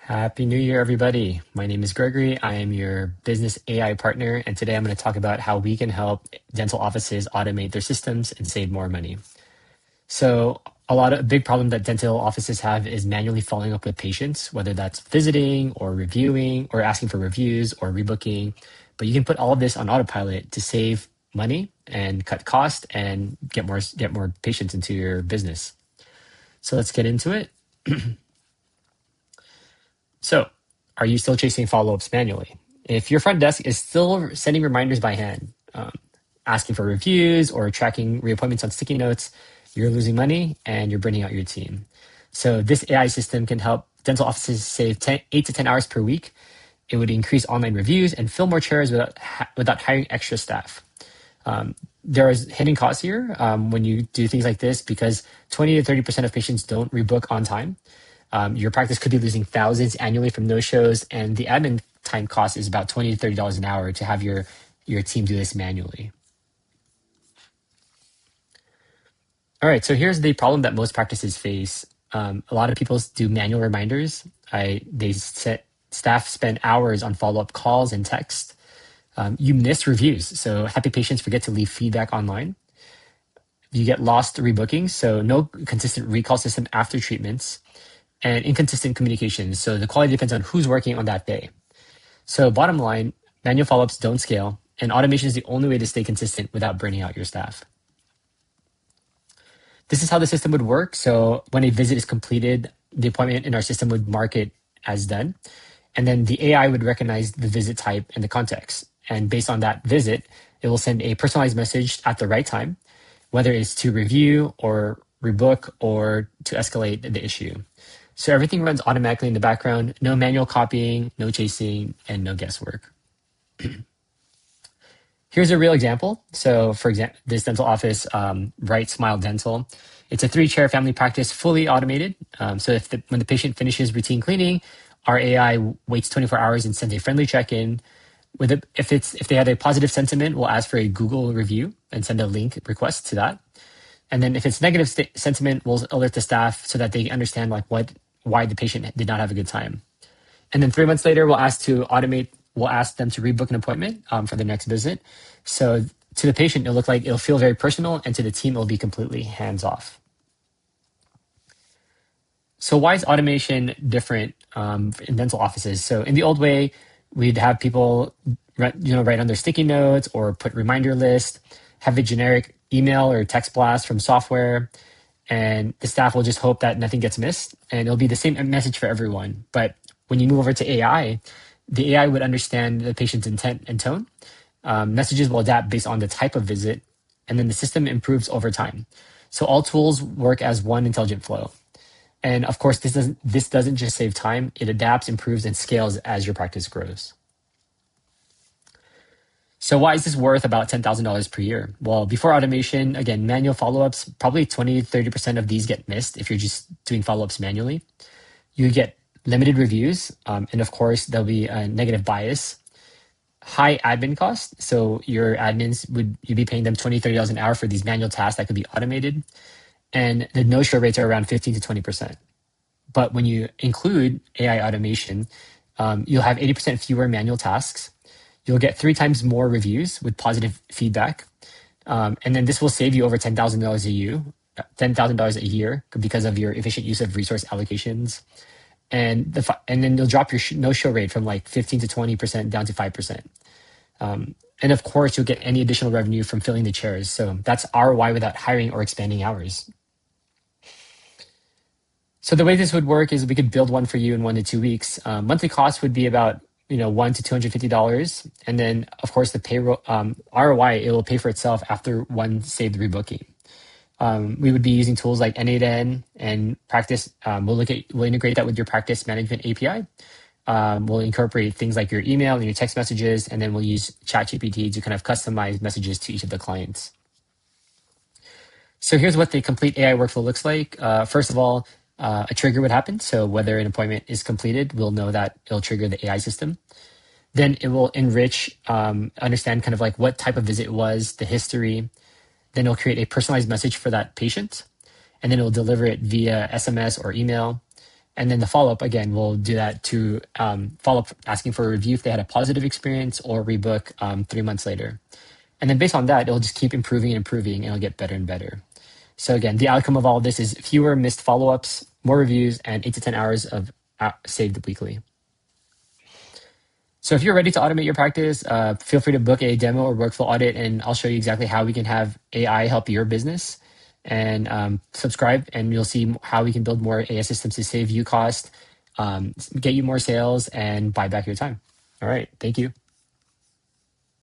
Happy New Year, everybody. My name is Gregory. I am your business AI partner, and today I'm going to talk about how we can help dental offices automate their systems and save more money. So, a big problem that dental offices have is manually following up with patients, whether that's visiting or reviewing or asking for reviews or rebooking. But you can put all of this on autopilot to save money and cut cost and get more patients into your business. So let's get into it. So, are you still chasing follow-ups manually? If your front desk is still sending reminders by hand, asking for reviews or tracking reappointments on sticky notes, you're losing money and you're burning out your team. So this AI system can help dental offices save 8 to 10 hours per week. It would increase online reviews and fill more chairs without hiring extra staff. There is hidden costs here when you do things like this because 20 to 30% of patients don't rebook on time. Your practice could be losing thousands annually from no shows, and the admin time cost is about $20 to $30 an hour to have your team do this manually. All right, so here's the problem that most practices face. A lot of people do manual reminders. Staff spend hours on follow-up calls and text. You miss reviews, so happy patients forget to leave feedback online. You get lost rebookings, so no consistent recall system after treatments, and inconsistent communications. So the quality depends on who's working on that day. So bottom line, manual follow-ups don't scale, and automation is the only way to stay consistent without burning out your staff. This is how the system would work. So when a visit is completed, the appointment in our system would mark it as done. And then the AI would recognize the visit type and the context. And based on that visit, it will send a personalized message at the right time, whether it's to review or rebook or to escalate the issue. So everything runs automatically in the background, no manual copying, no chasing, and no guesswork. Here's a real example. So for example, this dental office, Bright Smile Dental, it's a 3-chair family practice, fully automated. So when the patient finishes routine cleaning, our AI waits 24 hours and sends a friendly check-in. If they had a positive sentiment, we'll ask for a Google review and send a link request to that. And then if it's negative sentiment, we'll alert the staff so that they understand why the patient did not have a good time. And then 3 months later, we'll ask them to rebook an appointment for the next visit. So to the patient, it'll feel very personal, and to the team, it'll be completely hands-off. So why is automation different in dental offices? So in the old way, we'd have people write on their sticky notes or put reminder list, have a generic email or text blast from software, and the staff will just hope that nothing gets missed, and it'll be the same message for everyone. But when you move over to AI, the AI would understand the patient's intent and tone. Messages will adapt based on the type of visit, and then the system improves over time. So all tools work as one intelligent flow. And of course, this doesn't just save time, it adapts, improves, and scales as your practice grows. So why is this worth about $10,000 per year? Well, before automation, again, manual follow-ups, probably 20 to 30% of these get missed if you're just doing follow-ups manually. You get limited reviews, and of course, there'll be a negative bias. High admin costs, so your admins you'd be paying them $20, $30 an hour for these manual tasks that could be automated. And the no-show rates are around 15 to 20%. But when you include AI automation, you'll have 80% fewer manual tasks. You'll get 3 times more reviews with positive feedback. And then this will save you over $10,000 a year because of your efficient use of resource allocations. And then you'll drop your no-show rate from like 15 to 20% down to 5%. And of course, you'll get any additional revenue from filling the chairs. So that's ROI without hiring or expanding hours. So the way this would work is we could build one for you in 1 to 2 weeks. Monthly cost would be about $1 to $250, and then of course the payroll ROI, it will pay for itself after one saved rebooking. We would be using tools like N8N and Practice. We'll integrate that with your practice management API. We'll incorporate things like your email and your text messages, and then we'll use ChatGPT to kind of customize messages to each of the clients. So here's what the complete AI workflow looks like. First of all, a trigger would happen. So whether an appointment is completed, we'll know that it'll trigger the AI system. Then it will enrich, understand kind of like what type of visit it was, the history. Then it'll create a personalized message for that patient. And then it'll deliver it via SMS or email. And then the follow up, again, we'll do that to follow up asking for a review if they had a positive experience or rebook 3 months later. And then based on that, it'll just keep improving and improving and it'll get better and better. So again, the outcome of all of this is fewer missed follow-ups, more reviews, and 8 to 10 hours of saved weekly. So if you're ready to automate your practice, feel free to book a demo or workflow audit, and I'll show you exactly how we can have AI help your business. And subscribe, and you'll see how we can build more AI systems to save you cost, get you more sales, and buy back your time. All right. Thank you.